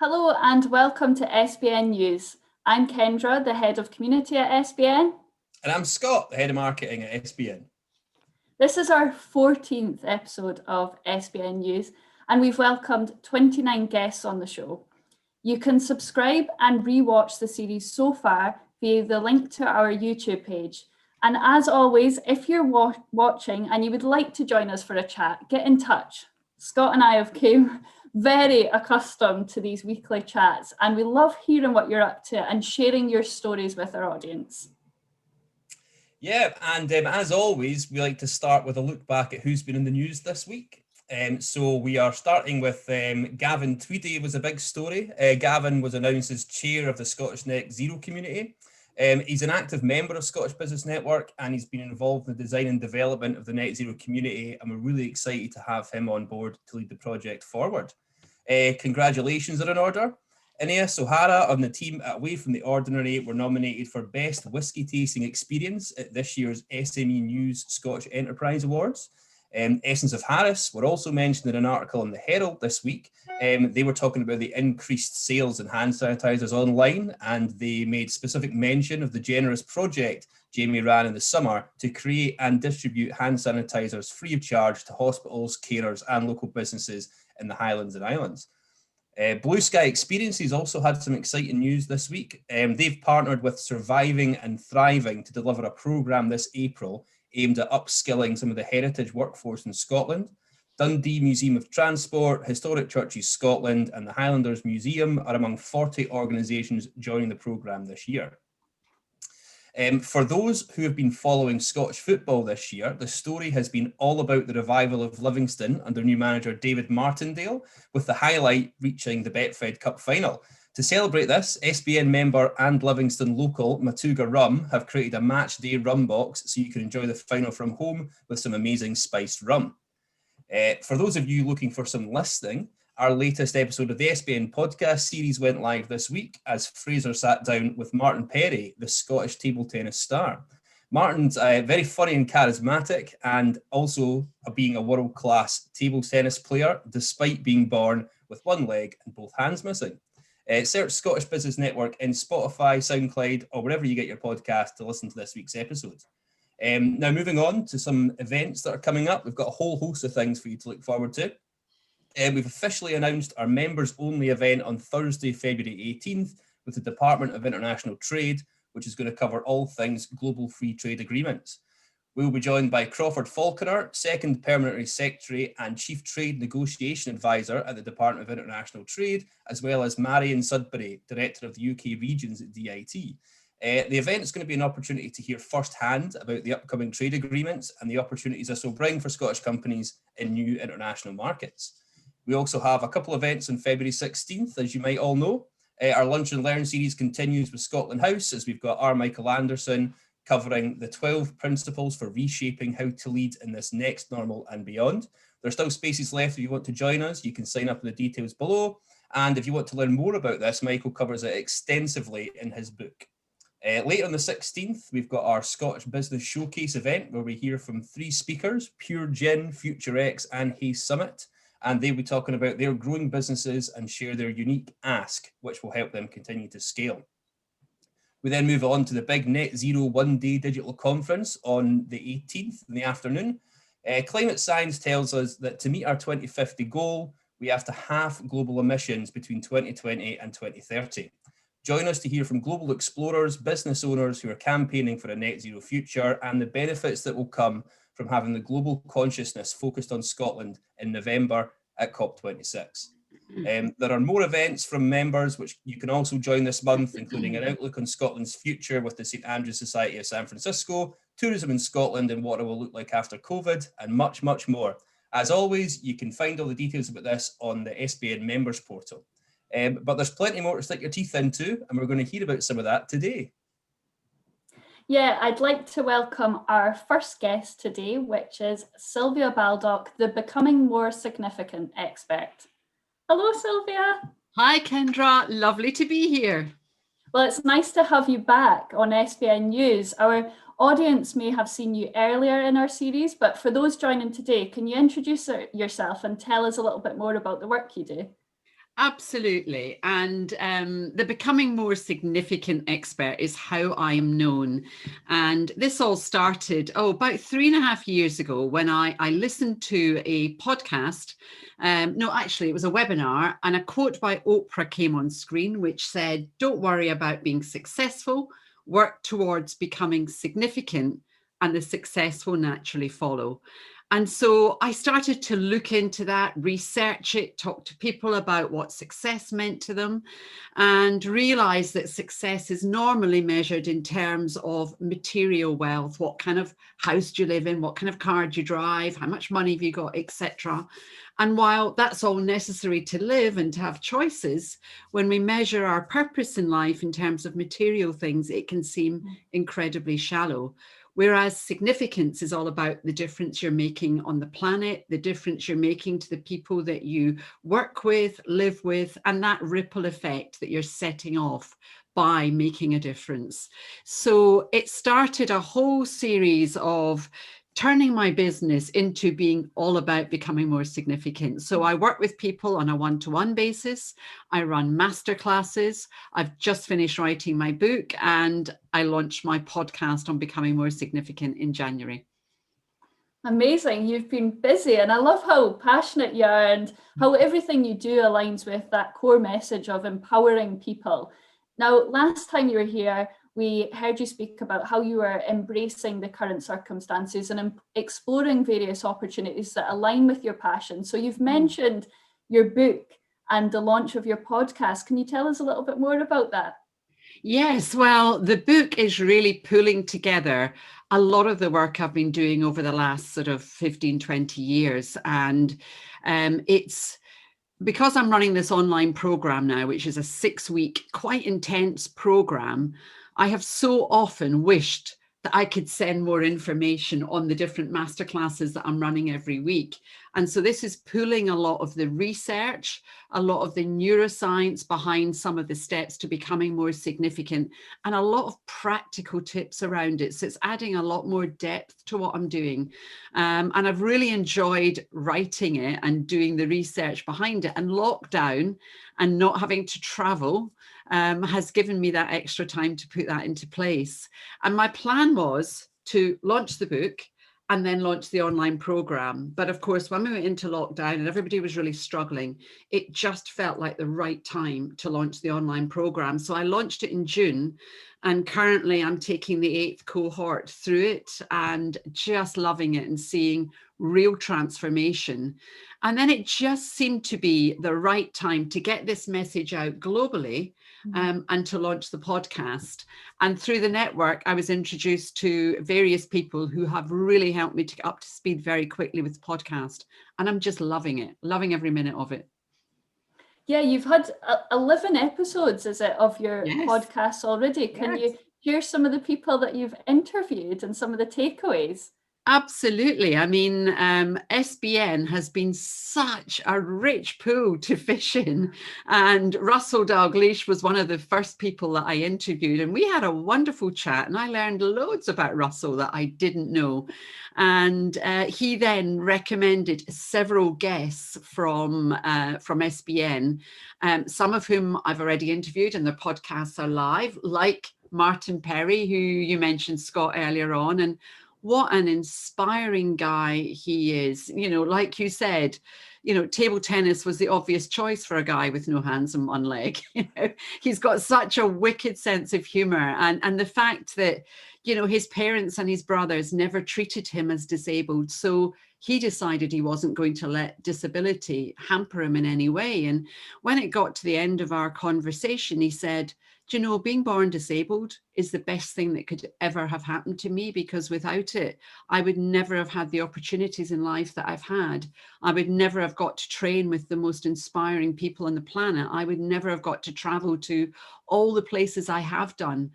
Hello and welcome to SBN News. I'm Kendra, the Head of Community at SBN. And I'm Scott, the Head of Marketing at SBN. This is our 14th episode of SBN News, and we've welcomed 29 guests on the show. You can subscribe and rewatch the series so far via the link to our YouTube page. And as always, if you're watching and you would like to join us for a chat, get in touch. Scott and I have come very accustomed to these weekly chats, and we love hearing what you're up to and sharing your stories with our audience. Yeah, and as always, we like to start with a look back at who's been in the news this week. So we are starting with Gavin Tweedy was a big story. Gavin was announced as chair of the Scottish Net Zero community. He's an active member of Scottish Business Network, and he's been involved in the design and development of the Net Zero community, and we're really excited to have him on board to lead the project forward. Congratulations are in order. Ineas O'Hara and the team at Away from the Ordinary were nominated for Best Whisky Tasting Experience at this year's SME News Scottish Enterprise Awards. Essence of Harris were also mentioned in an article in the Herald this week. They were talking about the increased sales in hand sanitizers online, and they made specific mention of the generous project Jamie ran in the summer to create and distribute hand sanitizers free of charge to hospitals, carers and local businesses in the Highlands and Islands. Blue Sky Experiences also had some exciting news this week. They've partnered with Surviving and Thriving to deliver a programme this April aimed at upskilling some of the heritage workforce in Scotland. Dundee Museum of Transport, Historic Churches Scotland and the Highlanders Museum are among 40 organisations joining the programme this year. For those who have been following Scottish football this year, the story has been all about the revival of Livingston under new manager David Martindale, with the highlight reaching the Betfred Cup final. To celebrate this, SBN member and Livingston local Matuga Rum have created a match day rum box so you can enjoy the final from home with some amazing spiced rum. For those of you looking for some listening, our latest episode of the SBN podcast series went live this week as Fraser sat down with Martin Perry, the Scottish table tennis star. Martin's very funny and charismatic, and also being a world-class table tennis player, despite being born with one leg and both hands missing. Search Scottish Business Network in Spotify, SoundCloud, or wherever you get your podcast to listen to this week's episode. Now, moving on to some events that are coming up, we've got a whole host of things for you to look forward to. We've officially announced our members-only event on Thursday, February 18th, with the Department of International Trade, which is going to cover all things global free trade agreements. We'll be joined by Crawford Falconer, Second Permanent Secretary and Chief Trade Negotiation Advisor at the Department of International Trade, as well as Marion Sudbury, Director of the UK Regions at DIT. The event is going to be an opportunity to hear firsthand about the upcoming trade agreements and the opportunities this will bring for Scottish companies in new international markets. We also have a couple of events on February 16th, as you might all know. Our Lunch and Learn series continues with Scotland House, as we've got R. Michael Anderson covering the 12 principles for reshaping how to lead in this next normal and beyond. There's still spaces left if you want to join us. You can sign up in the details below. And if you want to learn more about this, Michael covers it extensively in his book. Later on the 16th, we've got our Scottish Business Showcase event where we hear from 3 speakers, Pure Gin, Future X and Hayes Summit. And they'll be talking about their growing businesses and share their unique ask, which will help them continue to scale. We then move on to the big Net Zero one-day digital conference on the 18th in the afternoon. Climate science tells us that to meet our 2050 goal, we have to halve global emissions between 2020 and 2030. Join us to hear from global explorers, business owners who are campaigning for a net zero future and the benefits that will come from having the global consciousness focused on Scotland in November at COP26. There are more events from members which you can also join this month, including an outlook on Scotland's future with the St Andrews Society of San Francisco, tourism in Scotland and what it will look like after COVID, and much, much more. As always, you can find all the details about this on the SBN members portal. But there's plenty more to stick your teeth into, and we're going to hear about some of that today. Yeah, I'd like to welcome our first guest today, which is Sylvia Baldock, the Becoming More Significant expert. Hello, Sylvia. Hi, Kendra. Lovely to be here. Well, it's nice to have you back on SBN News. Our audience may have seen you earlier in our series, but for those joining today, can you introduce yourself and tell us a little bit more about the work you do? Absolutely. And the becoming more significant expert is how I am known. And this all started, about 3.5 years ago when I listened to a podcast. No, actually, it was a webinar, and a quote by Oprah came on screen, which said, "Don't worry about being successful, work towards becoming significant, and the success will naturally follow." And so I started to look into that, research it, talk to people about what success meant to them, and realize that success is normally measured in terms of material wealth. What kind of house do you live in? What kind of car do you drive? How much money have you got, etc. And while that's all necessary to live and to have choices, when we measure our purpose in life in terms of material things, it can seem incredibly shallow. Whereas significance is all about the difference you're making on the planet, the difference you're making to the people that you work with, live with, and that ripple effect that you're setting off by making a difference. So it started a whole series of turning my business into being all about becoming more significant. So I work with people on a one-to-one basis. I run masterclasses. I've just finished writing my book, and I launched my podcast on becoming more significant in January. Amazing. You've been busy, and I love how passionate you are and how everything you do aligns with that core message of empowering people. Now, last time you were here, we heard you speak about how you are embracing the current circumstances and exploring various opportunities that align with your passion. So you've mentioned your book and the launch of your podcast. Can you tell us a little bit more about that? Yes, well, the book is really pulling together a lot of the work I've been doing over the last sort of 15, 20 years. And it's because I'm running this online program now, which is a 6-week, quite intense program. I have so often wished that I could send more information on the different masterclasses that I'm running every week. And so this is pulling a lot of the research, a lot of the neuroscience behind some of the steps to becoming more significant, and a lot of practical tips around it. So it's adding a lot more depth to what I'm doing. And I've really enjoyed writing it and doing the research behind it. And lockdown and not having to travel has given me that extra time to put that into place. And my plan was to launch the book and then launch the online program. But of course, when we went into lockdown and everybody was really struggling, it just felt like the right time to launch the online program. So I launched it in June, and currently I'm taking the 8th cohort through it and just loving it and seeing real transformation. And then it just seemed to be the right time to get this message out globally, and to launch the podcast. And through the network, I was introduced to various people who have really helped me to get up to speed very quickly with the podcast. And I'm just loving it, loving every minute of it. Yeah, you've had 11 episodes, is it, of your Yes. podcast already? Can you share some of the people that you've interviewed and some of the takeaways? Absolutely. I mean, SBN has been such a rich pool to fish in. And Russell Dalgleish was one of the first people that I interviewed. And we had a wonderful chat, and I learned loads about Russell that I didn't know. And he then recommended several guests from SBN, some of whom I've already interviewed, and their podcasts are live, like Martin Perry, who you mentioned, Scott, earlier on. And what an inspiring guy he is. You know, like you said, table tennis was the obvious choice for a guy with no hands and one leg. He's got such a wicked sense of humor. And the fact that, his parents and his brothers never treated him as disabled. So he decided he wasn't going to let disability hamper him in any way. And when it got to the end of our conversation, he said, being born disabled is the best thing that could ever have happened to me, because without it, I would never have had the opportunities in life that I've had. I would never have got to train with the most inspiring people on the planet. I would never have got to travel to all the places I have done,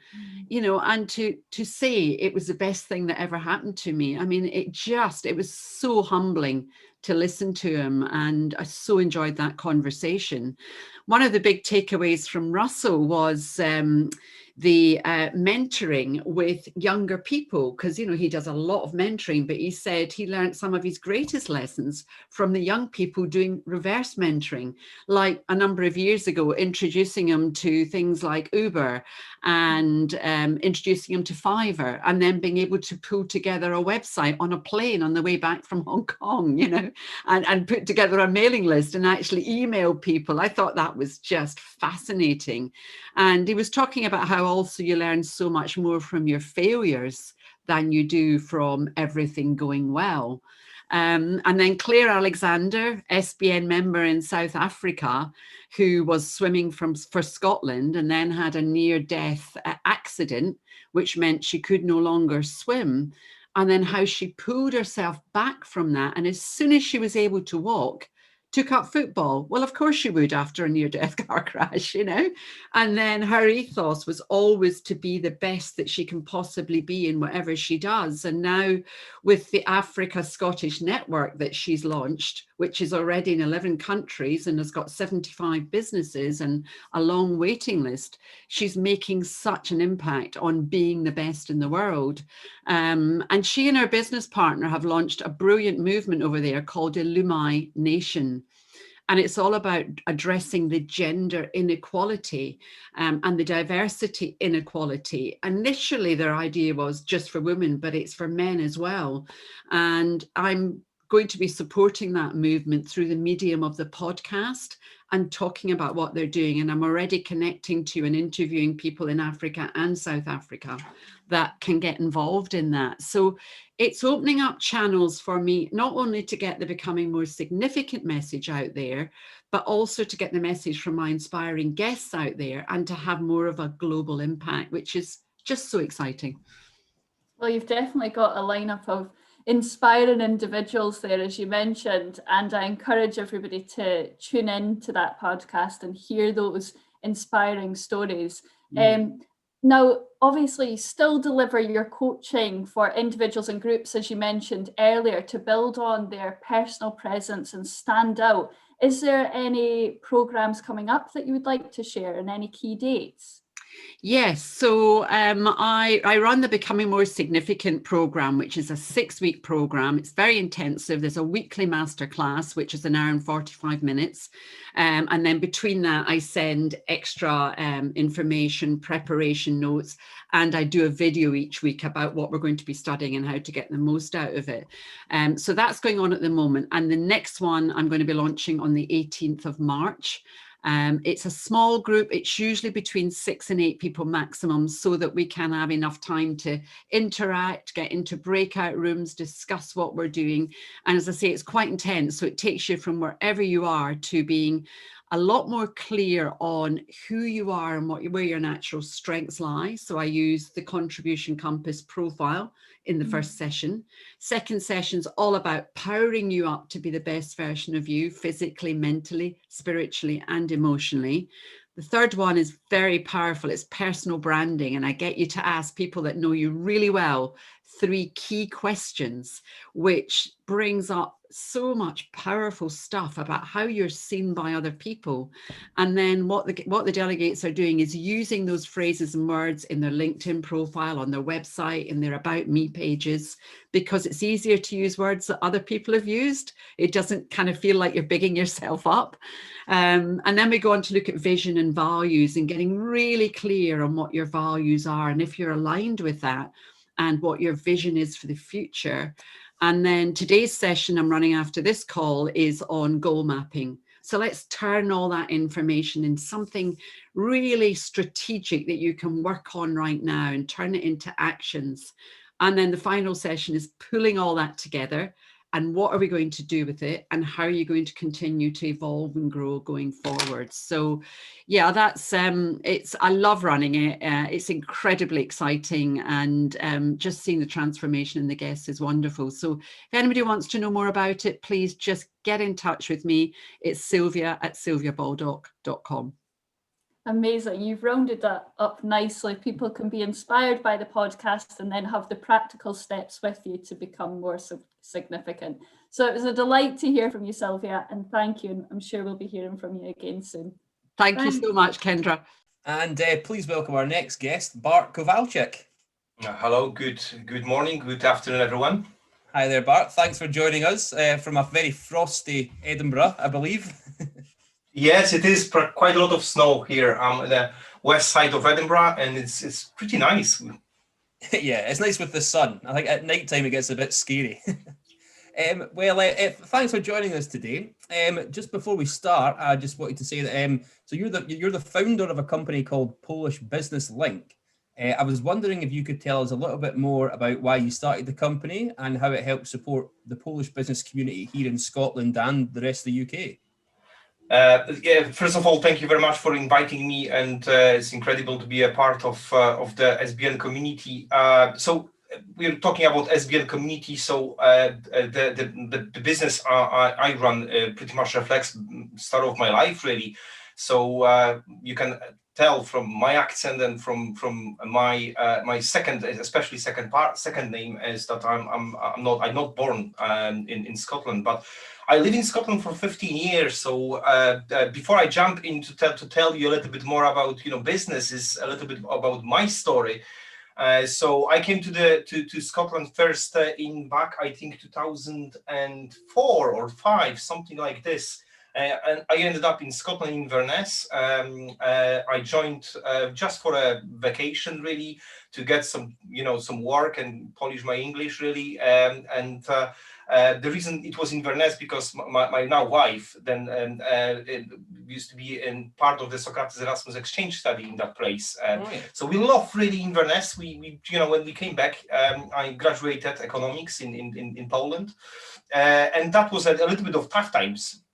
and to say it was the best thing that ever happened to me. I mean, it was so humbling to listen to him, and I so enjoyed that conversation. One of the big takeaways from Russell was the mentoring with younger people, because, you know, he does a lot of mentoring, but he said he learned some of his greatest lessons from the young people doing reverse mentoring, like a number of years ago, introducing them to things like Uber and introducing them to Fiverr, and then being able to pull together a website on a plane on the way back from Hong Kong, you know, and put together a mailing list and actually email people. I thought that was just fascinating. And he was talking about how also you learn so much more from your failures than you do from everything going well. And then Claire Alexander, SBN member in South Africa, who was swimming for Scotland and then had a near-death accident, which meant she could no longer swim. And then how she pulled herself back from that. And as soon as she was able to walk, took up football. Well, of course she would after a near-death car crash, you know. And then her ethos was always to be the best that she can possibly be in whatever she does. And now with the Africa Scottish network that she's launched, which is already in 11 countries and has got 75 businesses and a long waiting list, she's making such an impact on being the best in the world. And she and her business partner have launched a brilliant movement over there called Illumai Nation. And it's all about addressing the gender inequality and the diversity inequality. Initially, their idea was just for women, but it's for men as well. And I'm going to be supporting that movement through the medium of the podcast and talking about what they're doing. And I'm already connecting to and interviewing people in Africa and South Africa that can get involved in that. So it's opening up channels for me, not only to get the Becoming More Significant message out there, but also to get the message from my inspiring guests out there and to have more of a global impact, which is just so exciting. Well, you've definitely got a lineup of inspiring individuals there, as you mentioned, and I encourage everybody to tune in to that podcast and hear those inspiring stories. Now, obviously, you still deliver your coaching for individuals and groups, as you mentioned earlier, to build on their personal presence and stand out. Is there any programs coming up that you would like to share and any key dates? Yes, so I run the Becoming More Significant program, which is a 6-week program. It's very intensive. There's a weekly masterclass, which is an hour and 45 minutes. And then between that, I send extra information, preparation notes, and I do a video each week about what we're going to be studying and how to get the most out of it. So that's going on at the moment. And the next one I'm going to be launching on the 18th of March. It's a small group. It's usually between 6 and 8 people maximum, so that we can have enough time to interact, get into breakout rooms, discuss what we're doing. And as I say, it's quite intense. So it takes you from wherever you are to being a lot more clear on who you are and where your natural strengths lie. So I use the Contribution Compass profile in the first session. Second session's all about powering you up to be the best version of you, physically, mentally, spiritually, and emotionally. The third one is very powerful. It's personal branding. And I get you to ask people that know you really well 3 key questions, which brings up so much powerful stuff about how you're seen by other people. And then what the delegates are doing is using those phrases and words in their LinkedIn profile, on their website, in their About Me pages, because it's easier to use words that other people have used. It doesn't kind of feel like you're bigging yourself up. And then we go on to look at vision and values and getting really clear on what your values are and if you're aligned with that and what your vision is for the future. And then today's session I'm running after this call is on goal mapping. So let's turn all that information into something really strategic that you can work on right now and turn it into actions. And then the final session is pulling all that together. And what are we going to do with it? And how are you going to continue to evolve and grow going forward? So yeah, that's, I love running it. It's incredibly exciting. And just seeing the transformation in the guests is wonderful. So if anybody wants to know more about it, please just get in touch with me. It's sylvia@sylviabaldock.com. Amazing. You've rounded that up nicely. People can be inspired by the podcast and then have the practical steps with you to become more significant. So it was a delight to hear from you, Sylvia, and thank you. And I'm sure we'll be hearing from you again soon. Thank you so much, Kendra. And please welcome our next guest, Bart Kowalczyk. Hello, good morning, good afternoon, everyone. Hi there, Bart. Thanks for joining us from a very frosty Edinburgh, I believe. Yes, it is quite a lot of snow here. I'm on the west side of Edinburgh, and it's pretty nice. Yeah, it's nice with the sun. I think at night time it gets a bit scary. Thanks for joining us today. Just before we start, I just wanted to say that so you're the founder of a company called Polish Business Link. I was wondering if you could tell us a little bit more about why you started the company and how it helps support the Polish business community here in Scotland and the rest of the UK. First of all, thank you very much for inviting me, and it's incredible to be a part of the SBN community. So we're talking about SBN community. So the business I run pretty much reflects the start of my life, really. So you can tell from my accent and from my my second name is that I'm not born in Scotland, but I live in Scotland for 15 years. So before I jump into to tell you a little bit more about business, is a little bit about my story. So I came to Scotland first back I think 2004 or 5, something like this. And I ended up in Scotland, in Inverness. I joined just for a vacation, really, to get some work and polish my English, really. The reason it was Inverness because my now wife then it used to be in part of the Socrates Erasmus exchange study in that place. So we love really Inverness. We when we came back, I graduated economics in Poland, and that was a little bit of tough times.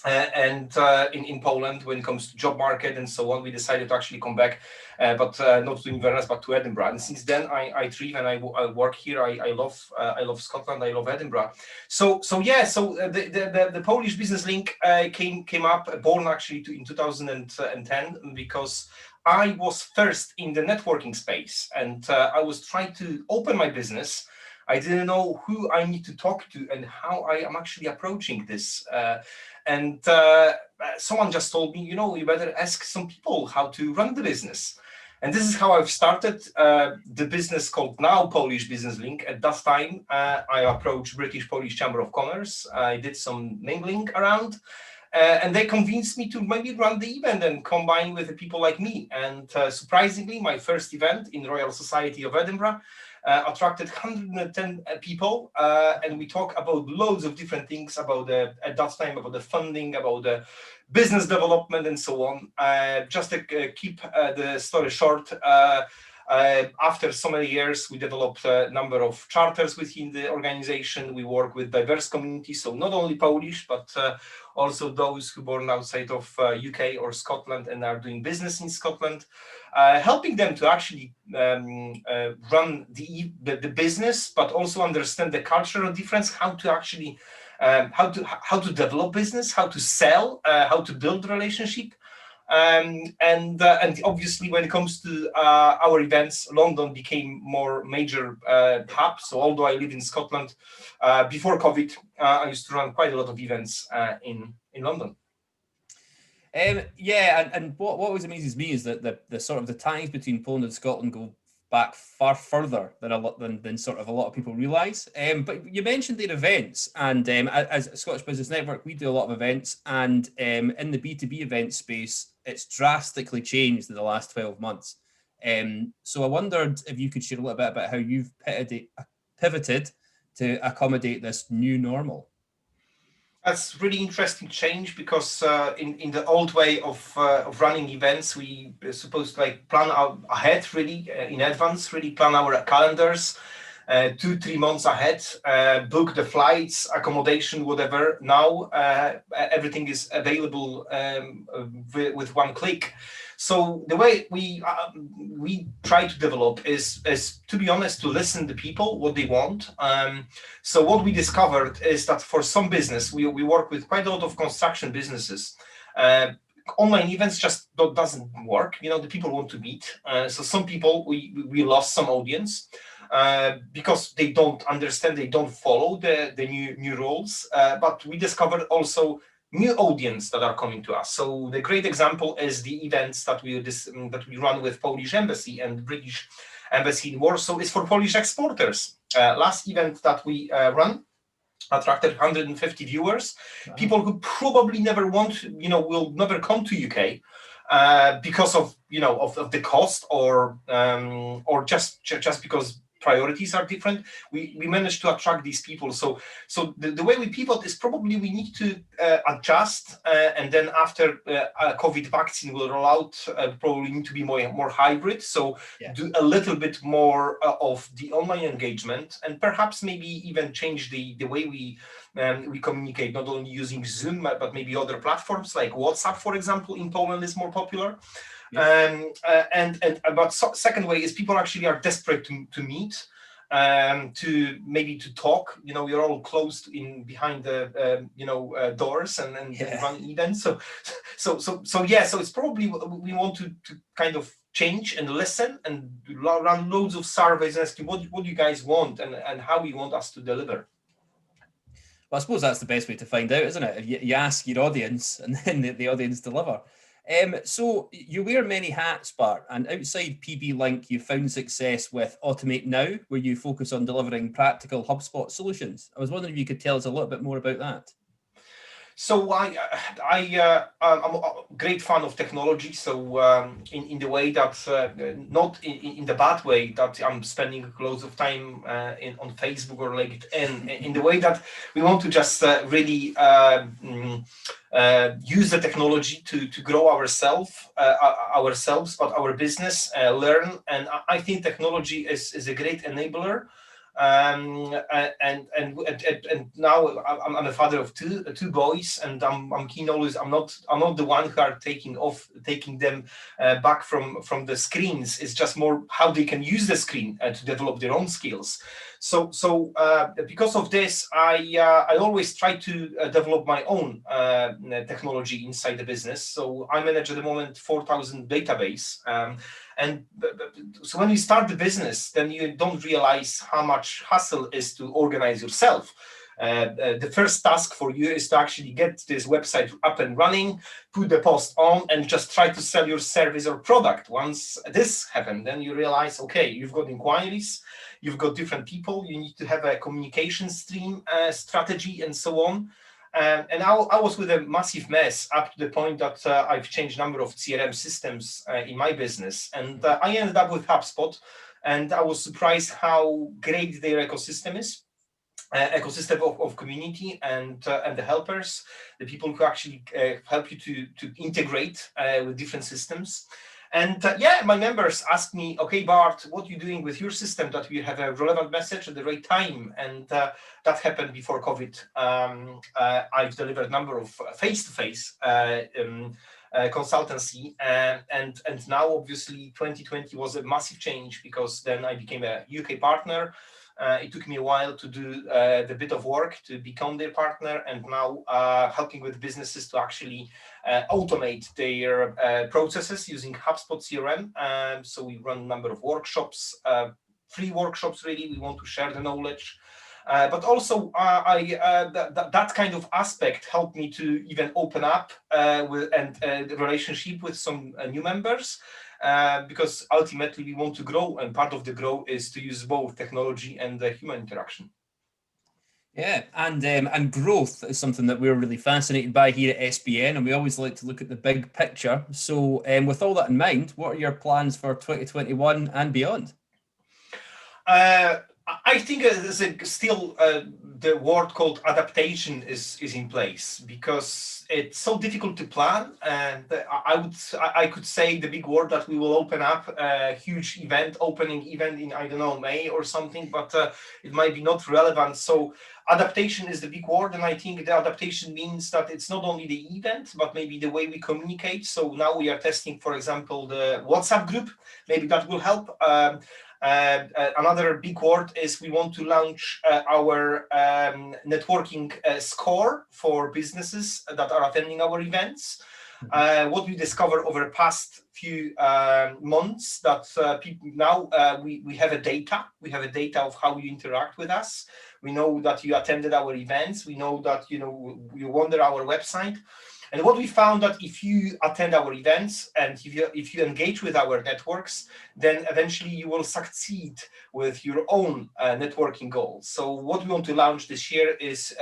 In Poland, when it comes to job market and so on, we decided to actually come back, but not to Inverness, but to Edinburgh. And since then, I thrive and I work here. I love Scotland. I love Edinburgh. So the Polish Business Link came up, born actually in 2010, because I was first in the networking space, and I was trying to open my business. I didn't know who I need to talk to and how I am actually approaching this. And someone just told me, you better ask some people how to run the business. And this is how I've started the business called now Polish Business Link. At that time, I approached British Polish Chamber of Commerce. I did some mingling around. And they convinced me to maybe run the event and combine with the people like me. And surprisingly, my first event in Royal Society of Edinburgh attracted 110 people, and we talk about loads of different things at that time, about the funding, about the business development, and so on. Just to keep the story short, after so many years, we developed a number of charters within the organization. We work with diverse communities, so not only Polish, but also those who born outside of UK or Scotland and are doing business in Scotland, helping them to actually run the business, but also understand the cultural difference, how to actually how to develop business, how to sell, how to build relationship. And obviously, when it comes to our events, London became more major hub. So although I live in Scotland, before COVID, I used to run quite a lot of events in London. And what always amazes me is that the sort of the ties between Poland and Scotland go back far further than sort of a lot of people realise. But you mentioned their events, and as Scottish Business Network, we do a lot of events, and in the B2B event space, it's drastically changed in the last 12 months. So I wondered if you could share a little bit about how you've pivoted to accommodate this new normal. That's really interesting change, because in the old way of running events, we were supposed to plan out ahead, really in advance, really plan our calendars 2-3 months ahead, book the flights, accommodation, whatever. Now everything is available with one click. So the way we try to develop is, to be honest, to listen to people, what they want. So what we discovered is that for some business, we work with quite a lot of construction businesses. Online events just doesn't work. The people want to meet. So some people, we lost some audience because they don't understand, they don't follow the new rules. But we discovered also new audience that are coming to us. So the great example is the events that we run with Polish Embassy and British Embassy in Warsaw is for Polish exporters. Last event that we run attracted 150 viewers, wow. People who probably never will never come to UK because of of the cost or just because priorities are different. We managed to attract these people. So the way we pivot is probably we need to adjust, and then after COVID vaccine will roll out, probably need to be more hybrid. So do a little bit more of the online engagement, and perhaps maybe even change the way we communicate, not only using Zoom, but maybe other platforms like WhatsApp, for example, in Poland is more popular. But second way is people actually are desperate to meet, to talk. We're all closed behind the doors and run events. So it's probably we want to kind of change and listen and run loads of surveys and ask you what you guys want and how you want us to deliver. Well, I suppose that's the best way to find out, isn't it? You ask your audience and then the audience deliver. So you wear many hats, Bart, and outside PB Link, you found success with Automate Now, where you focus on delivering practical HubSpot solutions. I was wondering if you could tell us a little bit more about that. So I'm a great fan of technology. So in the way that, not in the bad way that I'm spending loads of time on Facebook or LinkedIn, in the way that we want to just really use the technology to grow ourselves, but our business, learn. And I think technology is a great enabler. And now I'm a father of two boys, and I'm keen always. I'm not the one who are taking them back from the screens. It's just more how they can use the screen to develop their own skills. So because of this, I always try to develop my own technology inside the business. So I manage at the moment 4,000 database. And so when you start the business, then you don't realize how much hassle is to organize yourself. The first task for you is to actually get this website up and running, put the post on, and just try to sell your service or product. Once this happened, then you realize, okay, you've got inquiries, you've got different people, you need to have a communication stream strategy and so on. And I was with a massive mess up to the point that I've changed a number of CRM systems in my business. And I ended up with HubSpot, and I was surprised how great their ecosystem is. Ecosystem of community and the helpers, the people who actually help you to integrate with different systems. And my members ask me, okay, Bart, what are you doing with your system that we have a relevant message at the right time? And that happened before COVID. I've delivered a number of face-to-face consultancy, and now obviously 2020 was a massive change because then I became a UK partner. It took me a while to do the bit of work to become their partner, and now helping with businesses to actually automate their processes using HubSpot CRM. So we run a number of workshops, free workshops really. We want to share the knowledge. But also that kind of aspect helped me to even open up the relationship with some new members. Because ultimately we want to grow, and part of the grow is to use both technology and human interaction. Yeah, and growth is something that we're really fascinated by here at SBN, and we always like to look at the big picture. So with all that in mind, what are your plans for 2021 and beyond? I think still the word called adaptation is in place, because it's so difficult to plan. And I could say the big word that we will open up a huge opening event in, I don't know, May or something, but it might be not relevant. So adaptation is the big word, and I think the adaptation means that it's not only the event, but maybe the way we communicate. So now we are testing, for example, the WhatsApp group. Maybe that will help. Another big word is we want to launch our networking score for businesses that are attending our events. What we discovered over the past few months that people now we have a data. We have a data of how you interact with us. We know that you attended our events. We know that you wander our website. And what we found that if you attend our events and if you engage with our networks, then eventually you will succeed with your own networking goals. So what we want to launch this year is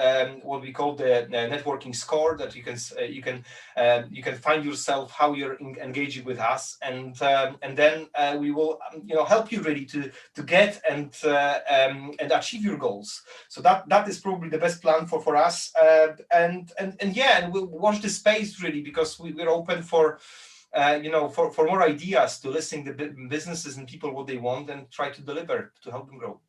what we call the networking score, that you can find yourself how you're engaging with us, and then we will help you really to get and achieve your goals. So that is probably the best plan for us, and we'll watch this space really, because we're open for for more ideas, to listen to businesses and people what they want and try to deliver to help them grow.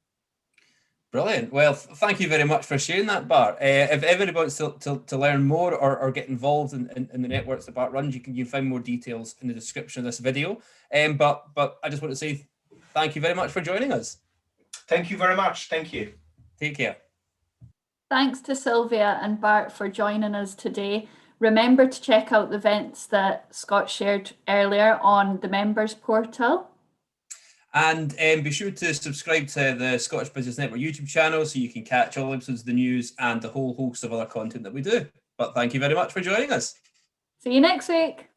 Brilliant. Well, thank you very much for sharing that, Bart. If everybody wants to learn more or get involved in the networks that Bart runs, you can find more details in the description of this video. But I just want to say thank you very much for joining us. Thank you very much. Thank you. Take care. Thanks to Sylvia and Bart for joining us today. Remember to check out the events that Scott shared earlier on the members portal. And be sure to subscribe to the Scottish Business Network YouTube channel so you can catch all episodes of the news and the whole host of other content that we do. But thank you very much for joining us. See you next week.